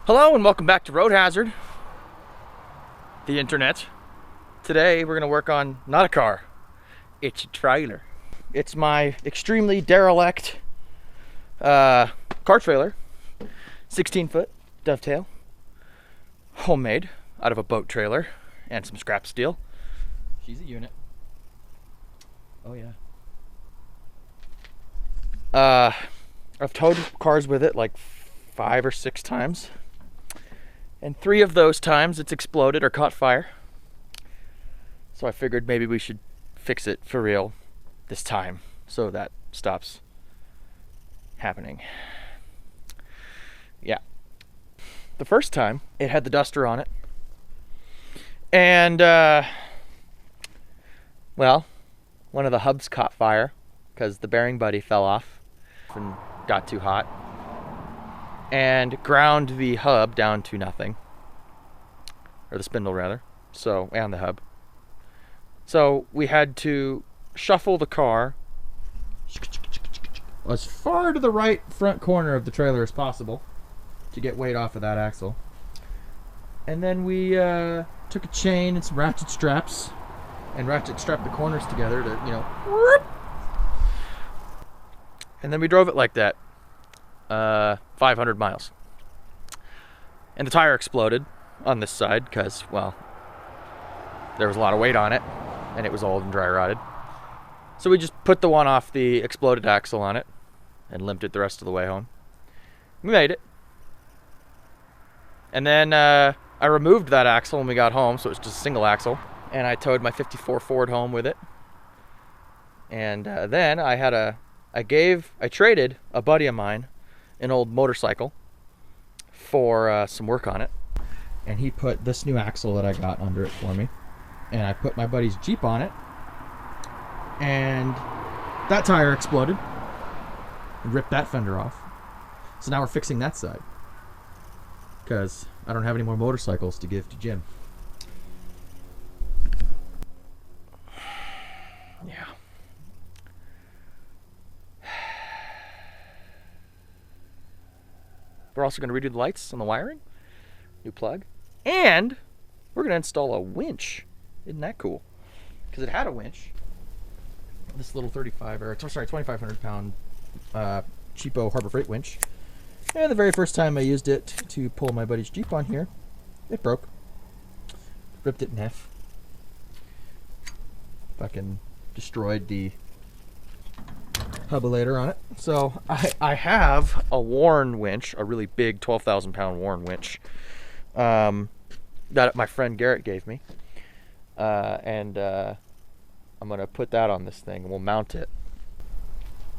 Hello and welcome back to Road Hazard, the internet. Today we're going to work on not a car, it's a trailer. It's my extremely derelict car trailer, 16-foot dovetail, homemade out of a boat trailer and some scrap steel. She's a unit. Oh yeah. I've towed cars with it like 5 or 6 times. And 3 of those times it's exploded or caught fire. So I figured maybe we should fix it for real this time so that stops happening. Yeah. The first time it had the duster on it. And, well, one of the hubs caught fire because the bearing buddy fell off and got too hot. And ground the hub down to nothing, or the spindle rather, and the hub. So we had to shuffle the car as far to the right front corner of the trailer as possible to get weight off of that axle. And then we took a chain and some ratchet straps and ratchet strapped the corners together to, and then we drove it like that. 500 miles. And the tire exploded on this side because, well, there was a lot of weight on it and it was old and dry rotted. So we just put the one off the exploded axle on it and limped it the rest of the way home. We made it. And then I removed that axle when we got home, so it was just a single axle, and I towed my 54 Ford home with it. And then I traded a buddy of mine an old motorcycle for some work on it, and he put this new axle that I got under it for me, and I put my buddy's Jeep on it, and that tire exploded and ripped that fender off. So now we're fixing that side because I don't have any more motorcycles to give to Jim. Yeah. We're also going to redo the lights on the wiring, new plug, and we're going to install a winch. Isn't that cool? Because it had a winch, this little 2,500 pound cheapo Harbor Freight winch. And the very first time I used it to pull my buddy's Jeep on here, it broke. Ripped it in half. Fucking destroyed the hubulator on it. So I have a Warren winch, a really big 12,000 pound Warren winch that my friend Garrett gave me, and I'm gonna put that on this thing and we'll mount it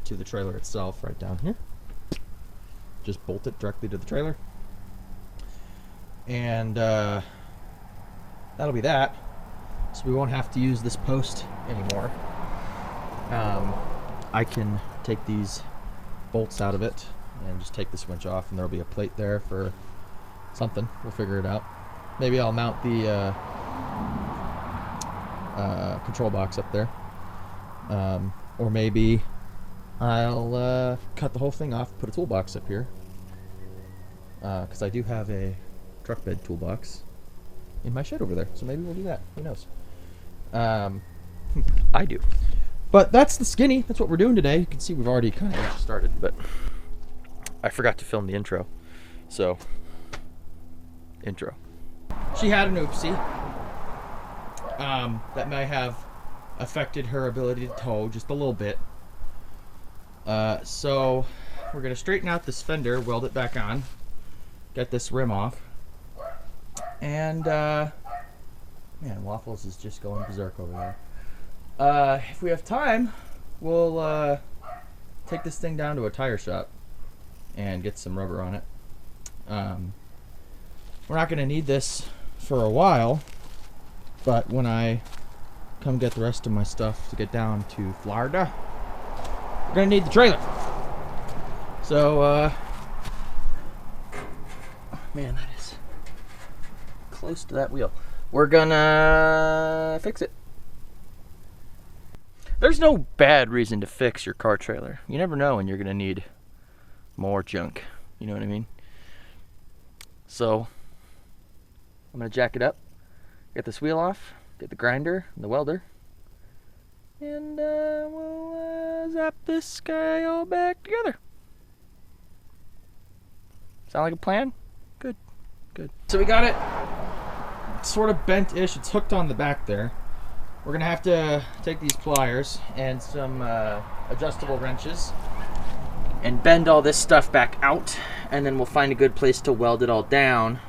to the trailer itself right down here. Just bolt it directly to the trailer, and that'll be that. So we won't have to use this post anymore. I can take these bolts out of it and just take this winch off, and there'll be a plate there for something. We'll figure it out. Maybe I'll mount the control box up there, or maybe I'll cut the whole thing off, put a toolbox up here, because I do have a truck bed toolbox in my shed over there, so maybe we'll do that. Who knows? I do. But that's the skinny. That's what we're doing today. You can see we've already kind of started, but I forgot to film the intro. So, intro. She had an oopsie that may have affected her ability to tow just a little bit. So we're going to straighten out this fender, weld it back on, get this rim off, and man, Waffles is just going berserk over there. If we have time, we'll take this thing down to a tire shop and get some rubber on it. We're not going to need this for a while, but when I come get the rest of my stuff to get down to Florida, we're going to need the trailer. So, man, that is close to that wheel. We're gonna fix it. There's no bad reason to fix your car trailer. You never know when you're gonna need more junk. You know what I mean? So I'm gonna jack it up, get this wheel off, get the grinder and the welder, and we'll zap this guy all back together. Sound like a plan? Good, good. So we got it sort of bent-ish. It's hooked on the back there. We're gonna have to take these pliers and some adjustable wrenches and bend all this stuff back out, and then we'll find a good place to weld it all down.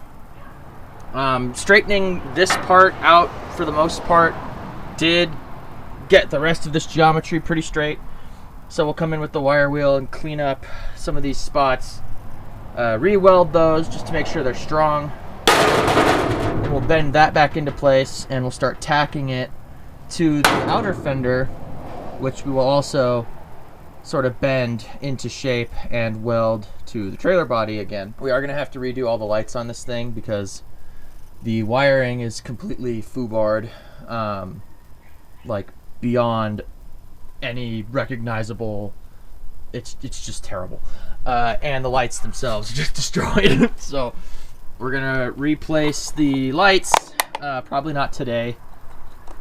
Straightening this part out for the most part did get the rest of this geometry pretty straight. So we'll come in with the wire wheel and clean up some of these spots, re-weld those just to make sure they're strong. And we'll bend that back into place, and we'll start tacking it to the outer fender, which we will also sort of bend into shape and weld to the trailer body again. We are going to have to redo all the lights on this thing because the wiring is completely foobarred, like beyond any recognizable. It's just terrible, and the lights themselves are just destroyed. So we're gonna replace the lights. Probably not today.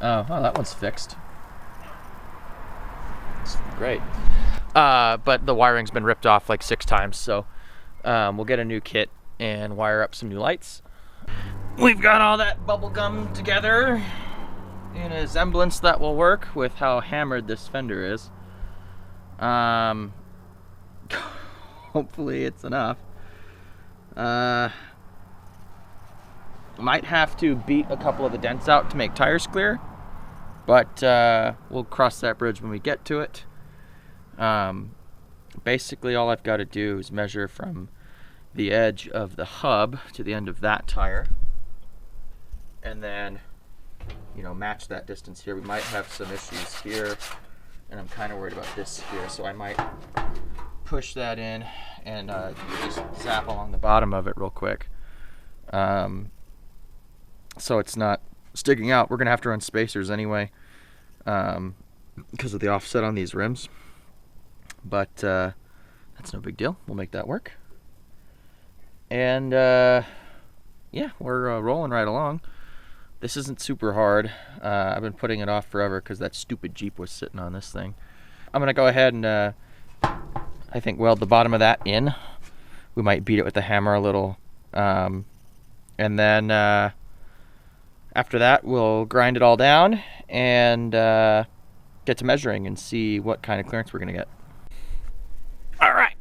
Oh, that one's fixed. It's great. But the wiring's been ripped off like 6 times, so we'll get a new kit and wire up some new lights. We've got all that bubble gum together in a semblance that will work with how hammered this fender is. Hopefully it's enough. Might have to beat a couple of the dents out to make tires clear, but we'll cross that bridge when we get to it. Basically all I've got to do is measure from the edge of the hub to the end of that tire, and then, you know, match that distance here. We might have some issues here, and I'm kind of worried about this here, so I might push that in and just zap along the bottom of it real quick, so it's not sticking out. We're gonna have to run spacers anyway, because of the offset on these rims, but that's no big deal. We'll make that work. And yeah, we're rolling right along. This isn't super hard. I've been putting it off forever because that stupid Jeep was sitting on this thing. I'm gonna go ahead and I think weld the bottom of that in. We might beat it with the hammer a little, and then after that we'll grind it all down and get to measuring and see what kind of clearance we're gonna get. All right,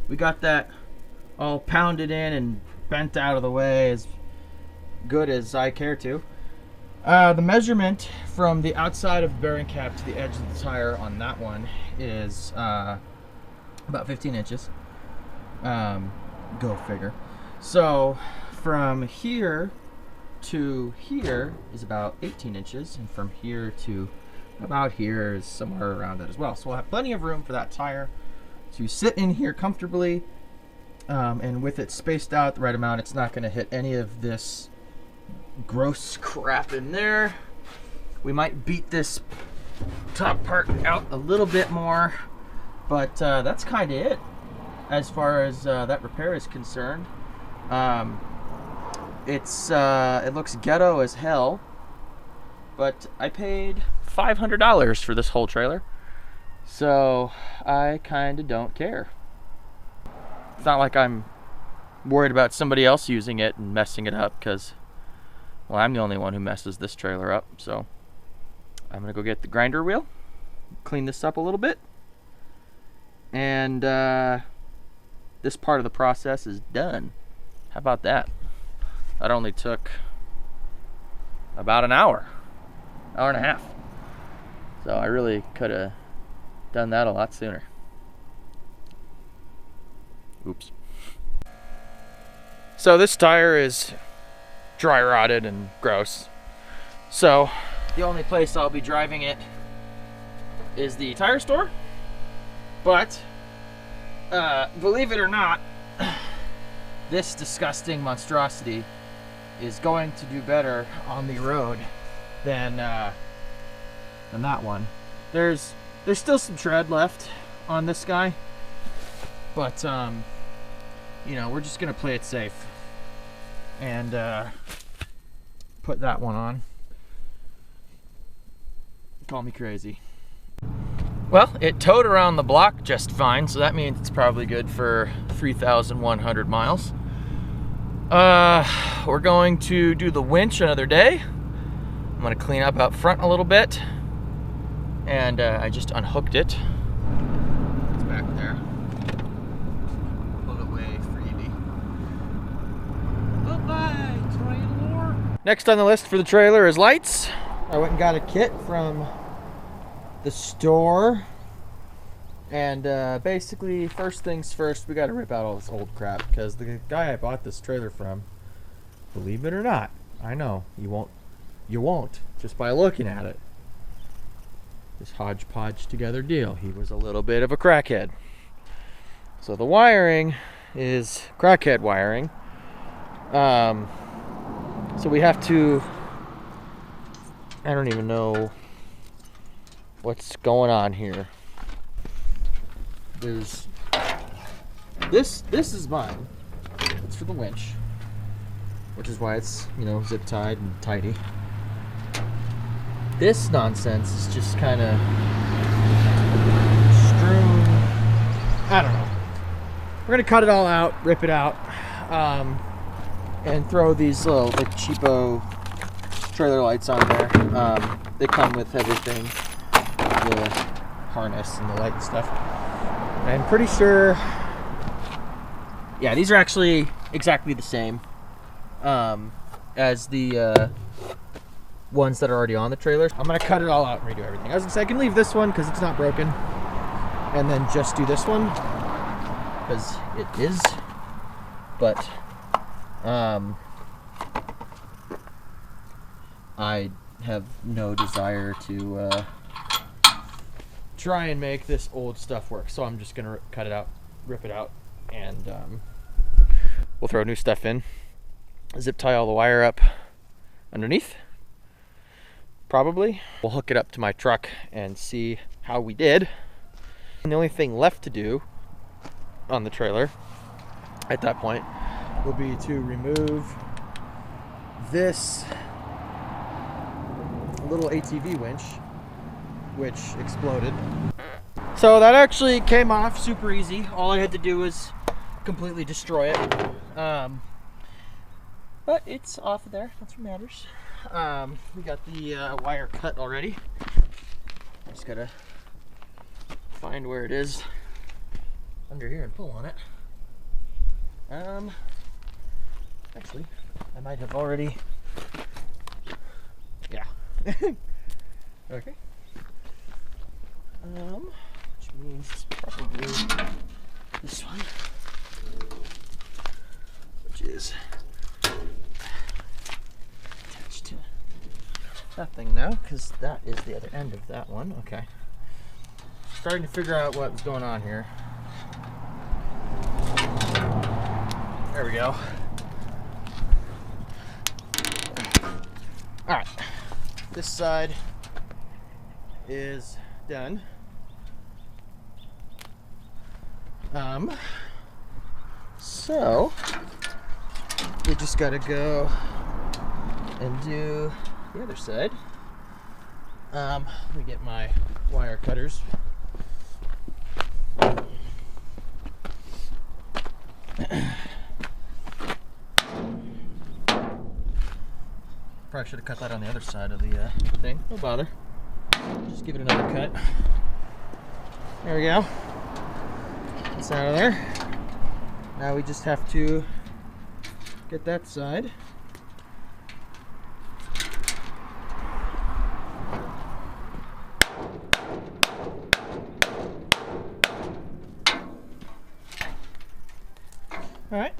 we got that all pounded in and bent out of the way as good as I care to. The measurement from the outside of the bearing cap to the edge of the tire on that one is about 15 inches. Go figure. So from here to here is about 18 inches, and from here to about here is somewhere around that as well. So we'll have plenty of room for that tire to sit in here comfortably, and with it spaced out the right amount, it's not going to hit any of this gross crap in there. We might beat this top part out a little bit more, but that's kind of it as far as that repair is concerned. It looks ghetto as hell, but I paid $500 for this whole trailer, so I kind of don't care. It's not like I'm worried about somebody else using it and messing it up, because, well, I'm the only one who messes this trailer up. So I'm gonna go get the grinder wheel, clean this up a little bit, and this part of the process is done. How about that? That only took about an hour and a half. So I really could have done that a lot sooner. Oops. So this tire is dry rotted and gross. So the only place I'll be driving it is the tire store. But believe it or not, this disgusting monstrosity is going to do better on the road than than that one. There's still some tread left on this guy, but you know, we're just gonna play it safe and put that one on. Call me crazy. Well, it towed around the block just fine, so that means it's probably good for 3,100 miles. We're going to do the winch another day. I'm gonna clean up out front a little bit, and I just unhooked it. It's back there. Put it away freely. Bye-bye, trailer. Next on the list for the trailer is lights. I went and got a kit from the store, and basically, first things first, we got to rip out all this old crap, because the guy I bought this trailer from, believe it or not, I know you won't just by looking at it, this hodgepodge together deal, he was a little bit of a crackhead. So the wiring is crackhead wiring. So we have to, I don't even know what's going on here. There's this is mine. It's for the winch, which is why it's, you know, zip tied and tidy. This nonsense is just kind of strewn. I don't know. We're gonna cut it all out, rip it out, and throw these little like cheapo trailer lights on there. They come with everything. The harness and the light and stuff. I'm pretty sure, yeah, these are actually exactly the same as the ones that are already on the trailer. I'm gonna cut it all out and redo everything. I was gonna say I can leave this one because it's not broken, and then just do this one because it is, but I have no desire to try and make this old stuff work, so I'm just gonna cut it out, rip it out, and we'll throw new stuff in, zip tie all the wire up underneath, probably. We'll hook it up to my truck and see how we did. And the only thing left to do on the trailer at that point will be to remove this little ATV winch, which exploded. So that actually came off super easy. All I had to do was completely destroy it. But it's off of there, that's what matters. We got the wire cut already. Just gotta find where it is under here and pull on it. Actually, I might have already, yeah. Okay. Which means it's probably this one, which is attached to that thing now, because that is the other end of that one. Okay. Starting to figure out what's going on here. There we go. All right. This side is done. So we just gotta go and do the other side. Let me get my wire cutters. Probably should have cut that on the other side of the thing. No bother. Just give it another cut. There we go. It's out of there. Now we just have to get that side. All right.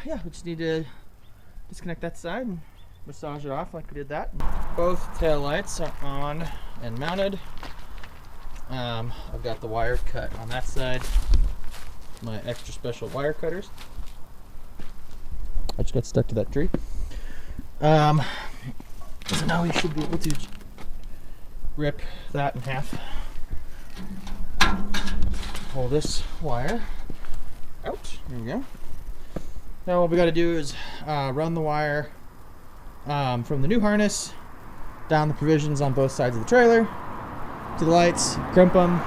Yeah, we just need to disconnect that side and massage it off like we did that. Both tail lights are on and mounted. I've got the wire cut on that side. My extra special wire cutters. I just got stuck to that tree. So now we should be able to rip that in half. Pull this wire out. There we go. Now what we got to do is run the wire from the new harness down the provisions on both sides of the trailer to the lights, crimp them,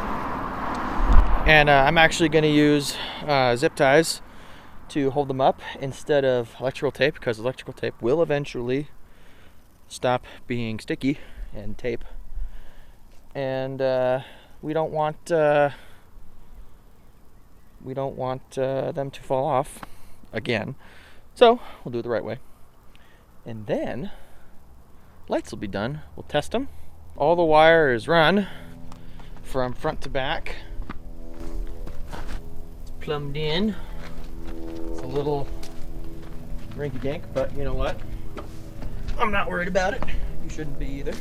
and I'm actually going to use zip ties to hold them up instead of electrical tape, because electrical tape will eventually stop being sticky and tape, and we don't want them to fall off again, so we'll do it the right way. And then lights will be done. We'll test them. All the wire is run from front to back. It's plumbed in. It's a little rinky-dink, but you know what? I'm not worried about it. You shouldn't be either.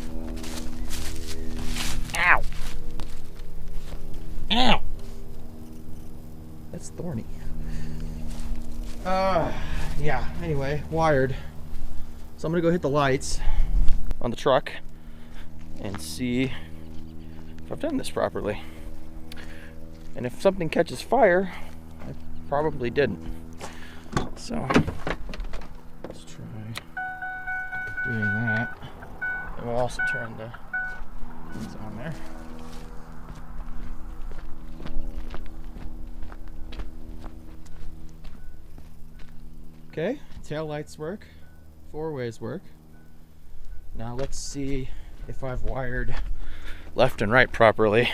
Ow! Ow! That's thorny. Yeah, anyway, wired. So I'm gonna go hit the lights on the truck and see if I've done this properly. And if something catches fire, I probably didn't. So let's try doing that. And we'll also turn the things on there. Okay, tail lights work, 4-ways work. Now let's see if I've wired left and right properly.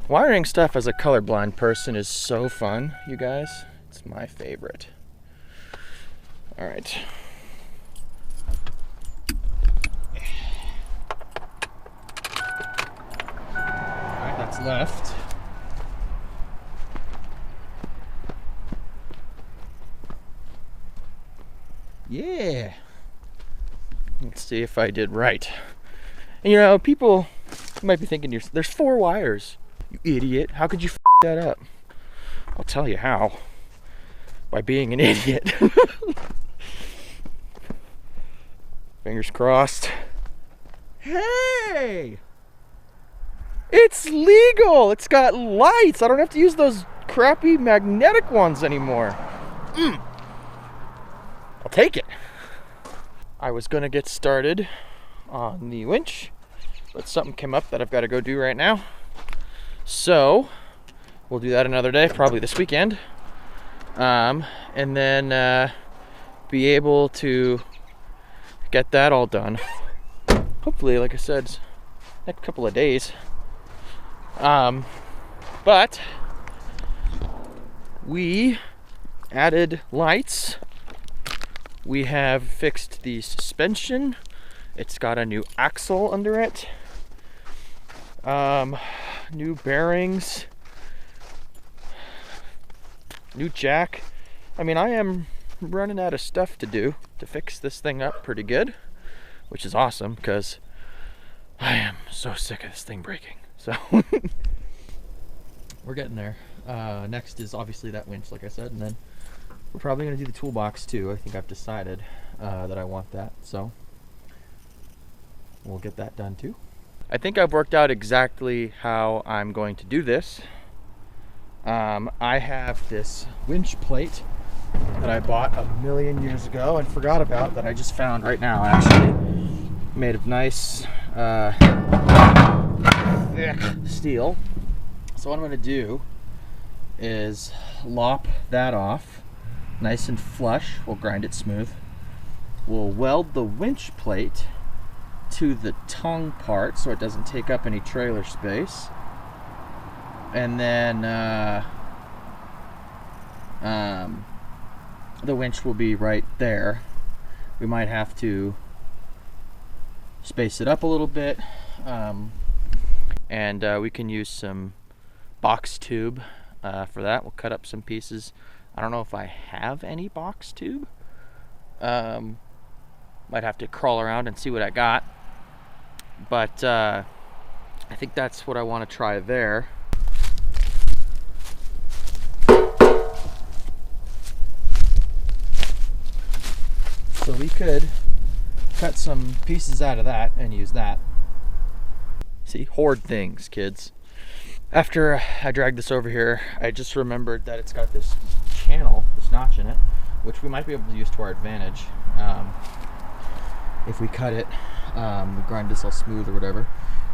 Wiring stuff as a colorblind person is so fun, you guys. It's my favorite. All right. All right, that's left. Yeah. Let's see if I did right. And you know, people might be thinking, there's 4 wires. You idiot. How could you f that up? I'll tell you how. By being an idiot. Fingers crossed. Hey! It's legal! It's got lights! I don't have to use those crappy magnetic ones anymore. I'll take it. I was gonna get started on the winch, but something came up that I've got to go do right now. So we'll do that another day, probably this weekend, and then be able to get that all done. Hopefully, like I said, next couple of days. But we added lights. We have fixed the suspension. It's got a new axle under it. New bearings. New jack. I mean, I am running out of stuff to do to fix this thing up pretty good, which is awesome because I am so sick of this thing breaking. So we're getting there. Next is obviously that winch, like I said, and then we're probably going to do the toolbox too. I think I've decided that I want that, so we'll get that done too. I think I've worked out exactly how I'm going to do this. I have this winch plate that I bought a million years ago and forgot about, that I just found right now, actually. Made of nice thick steel. So what I'm going to do is lop that off nice and flush. We'll grind it smooth. We'll weld the winch plate to the tongue part so it doesn't take up any trailer space. And then the winch will be right there. We might have to space it up a little bit, and we can use some box tube for that. We'll cut up some pieces. I don't know if I have any box tube. Might have to crawl around and see what I got, but I think that's what I want to try there. So we could cut some pieces out of that and use that. See, hoard things, kids. After I dragged this over here, I just remembered that it's got this channel, this notch in it, which we might be able to use to our advantage. If we cut it, we grind this all smooth or whatever,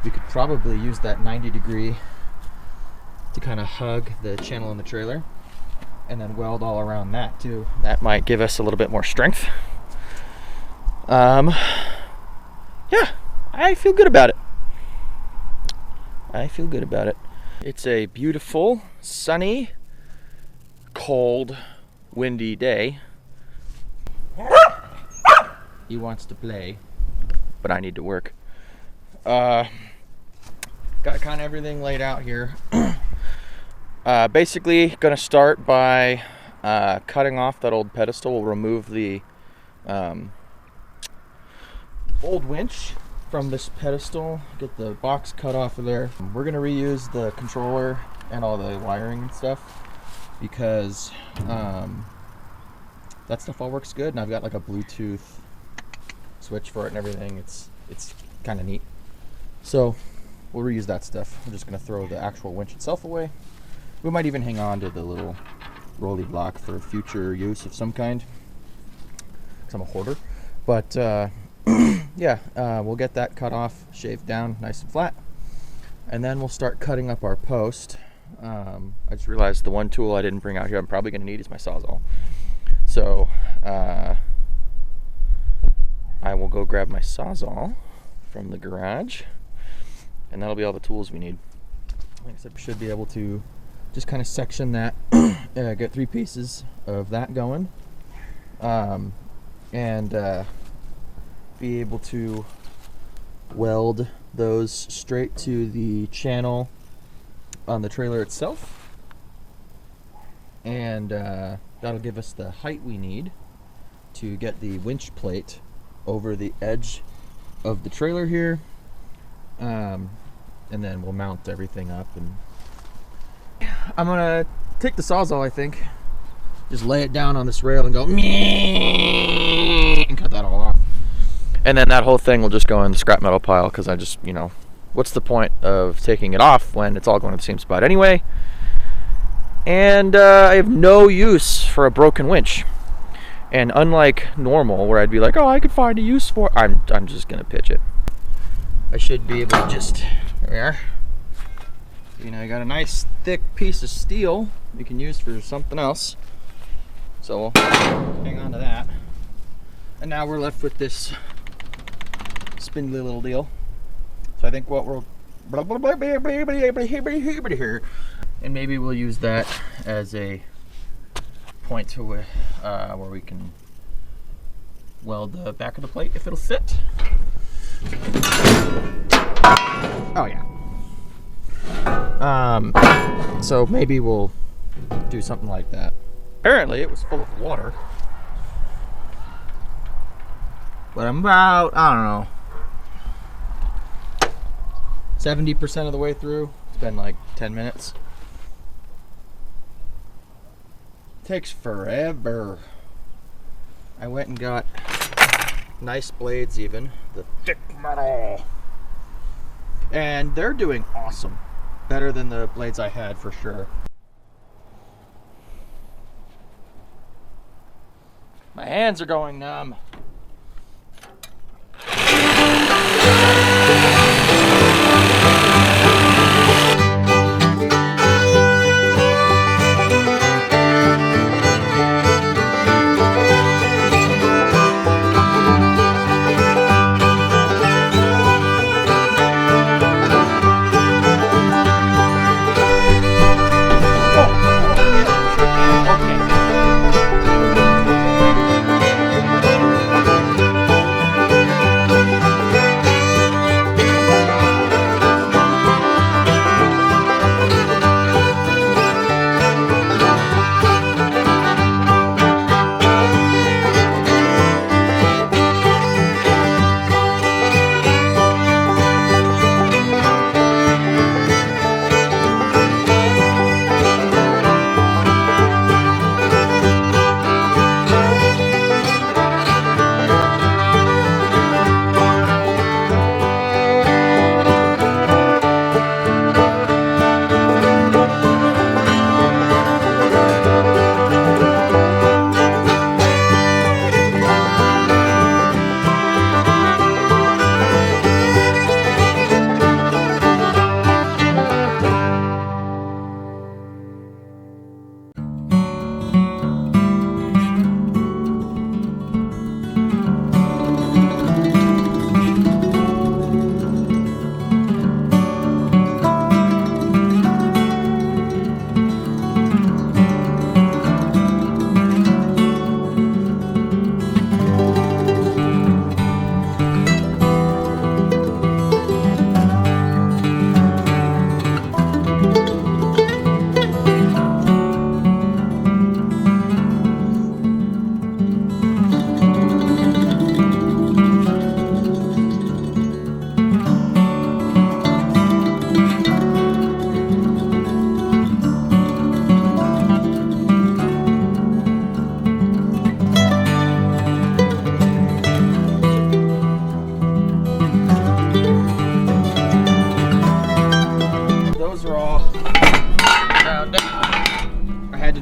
we could probably use that 90-degree to kind of hug the channel in the trailer, and then weld all around that too. That might give us a little bit more strength. Yeah, I feel good about it. It's a beautiful, sunny, cold, windy day. He wants to play, but I need to work. Got kind of everything laid out here. Basically gonna start by cutting off that old pedestal. We'll remove the old winch from this pedestal, get the box cut off of there. We're gonna reuse the controller and all the wiring and stuff because that stuff all works good, and I've got like a Bluetooth switch for it and everything. It's kind of neat. So we'll reuse that stuff. I'm just gonna throw the actual winch itself away. We might even hang on to the little rolly block for future use of some kind, because I'm a hoarder. But yeah, we'll get that cut off, shaved down nice and flat, and then we'll start cutting up our post. I just realized the one tool I didn't bring out here I'm probably going to need is my Sawzall. So I will go grab my Sawzall from the garage, and that'll be all the tools we need. Like I said, we should be able to just kind of section that, get 3 pieces of that going, and be able to weld those straight to the channel on the trailer itself, and that'll give us the height we need to get the winch plate over the edge of the trailer here, and then we'll mount everything up. And I'm gonna take the Sawzall, I think, just lay it down on this rail and go and cut that all off. And then that whole thing will just go in the scrap metal pile, because I just, what's the point of taking it off when it's all going to the same spot anyway? And I have no use for a broken winch. And unlike normal, where I'd be like, oh, I could find a use for it, I'm just going to pitch it. I should be able to just, there. I got a nice thick piece of steel you can use for something else. So we'll hang on to that. And now we're left with this spindly little deal. So I think what we'll here, and maybe we'll use that as a point to where we can weld the back of the plate if it'll fit. Oh yeah. So maybe we'll do something like that. Apparently it was full of water, but I'm about, I don't know, 70% of the way through. It's been like 10 minutes. Takes forever. I went and got nice blades, even the thick metal, and they're doing awesome. Better than the blades I had, for sure. My hands are going numb.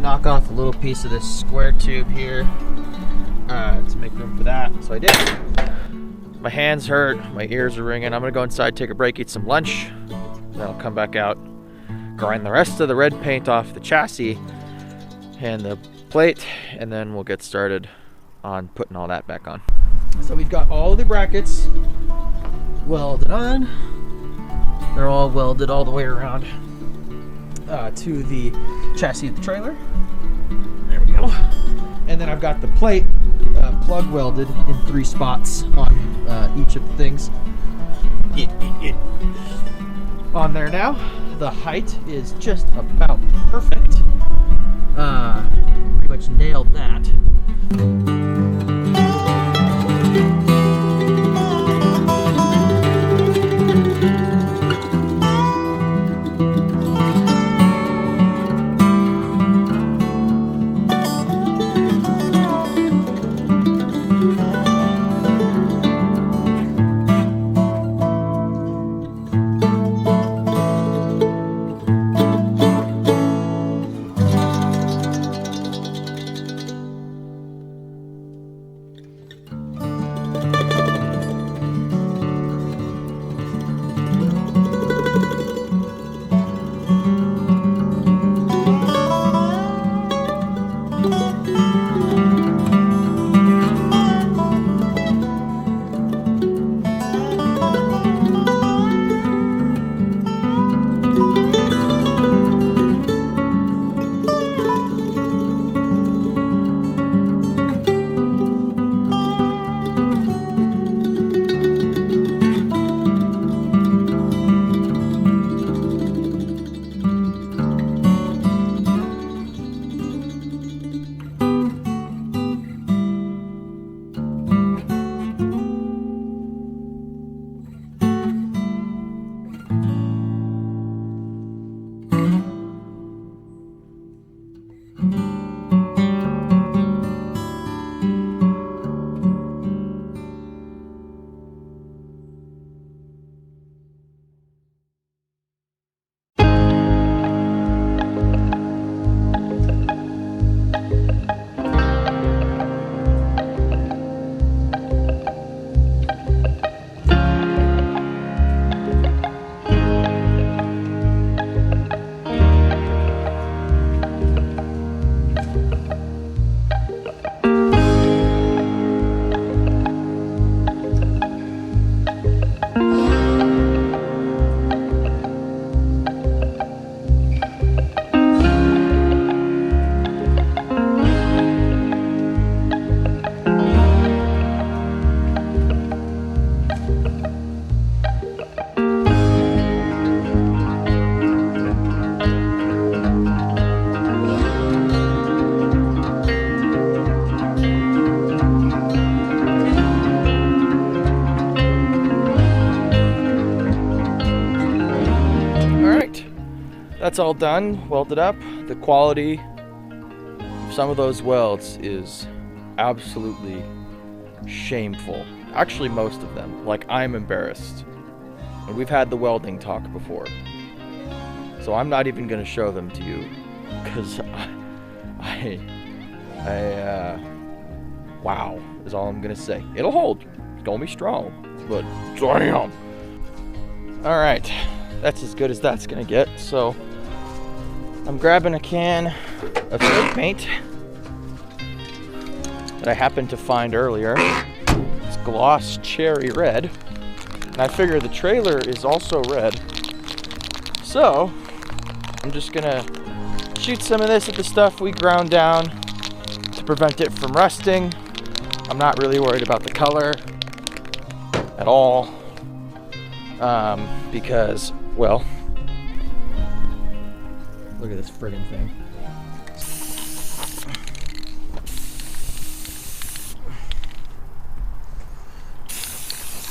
knock off a little piece of this square tube here to make room for that. So I did. My hands hurt, my ears are ringing. I'm gonna go inside, take a break, eat some lunch. Then I'll come back out, grind the rest of the red paint off the chassis and the plate, and then we'll get started on putting all that back on. So we've got all the brackets welded on. They're all welded all the way around to the chassis of the trailer. There we go. And then I've got the plate plug welded in 3 spots on each of the things. On there now. The height is just about perfect. Pretty much nailed that. That's all done, welded up. The quality of some of those welds is absolutely shameful. Actually, most of them. Like, I'm embarrassed. And we've had the welding talk before. So I'm not even gonna show them to you, because wow, is all I'm gonna say. It'll hold. It's gonna be strong, but damn. All right, that's as good as that's gonna get. So I'm grabbing a can of spray paint that I happened to find earlier. It's gloss cherry red, and I figure the trailer is also red. So I'm just gonna shoot some of this at the stuff we ground down to prevent it from rusting. I'm not really worried about the color at all, because, well, look at this friggin' thing.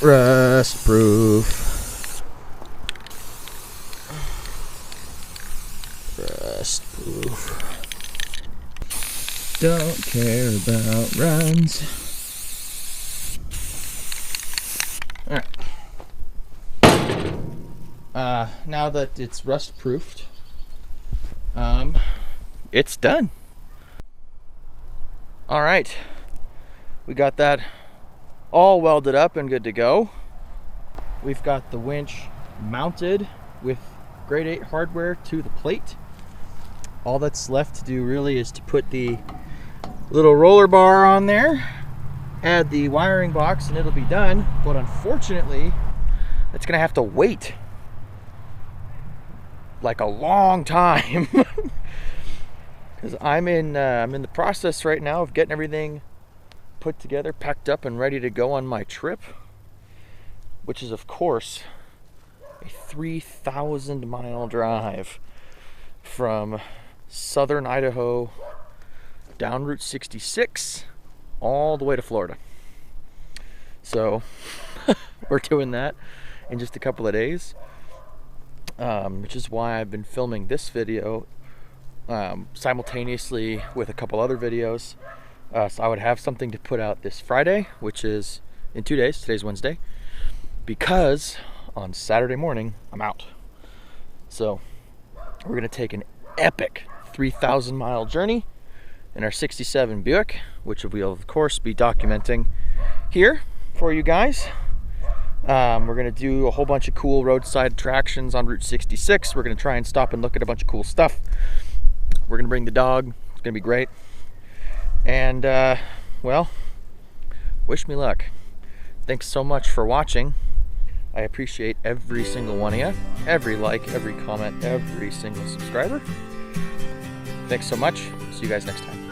Rust proof. Rust proof. Don't care about runs. Alright. Now that it's rust proofed, it's done. All right, we got that all welded up and good to go. We've got the winch mounted with grade 8 hardware to the plate. All that's left to do really is to put the little roller bar on there, add the wiring box, and it'll be done. But unfortunately, it's gonna have to wait like a long time because I'm in the process right now of getting everything put together, packed up, and ready to go on my trip, which is of course a 3,000 mile drive from southern Idaho down Route 66 all the way to Florida. So we're doing that in just a couple of days, which is why I've been filming this video simultaneously with a couple other videos. So I would have something to put out this Friday, which is in 2 days. Today's Wednesday, because on Saturday morning I'm out. So we're gonna take an epic 3,000 mile journey in our 67 Buick, which we'll of course be documenting here for you guys. We're gonna do a whole bunch of cool roadside attractions on Route 66. We're gonna try and stop and look at a bunch of cool stuff. We're gonna bring the dog. It's gonna be great. And well, wish me luck. Thanks so much for watching. I appreciate every single one of you, every like, every comment, every single subscriber. Thanks so much. See you guys next time.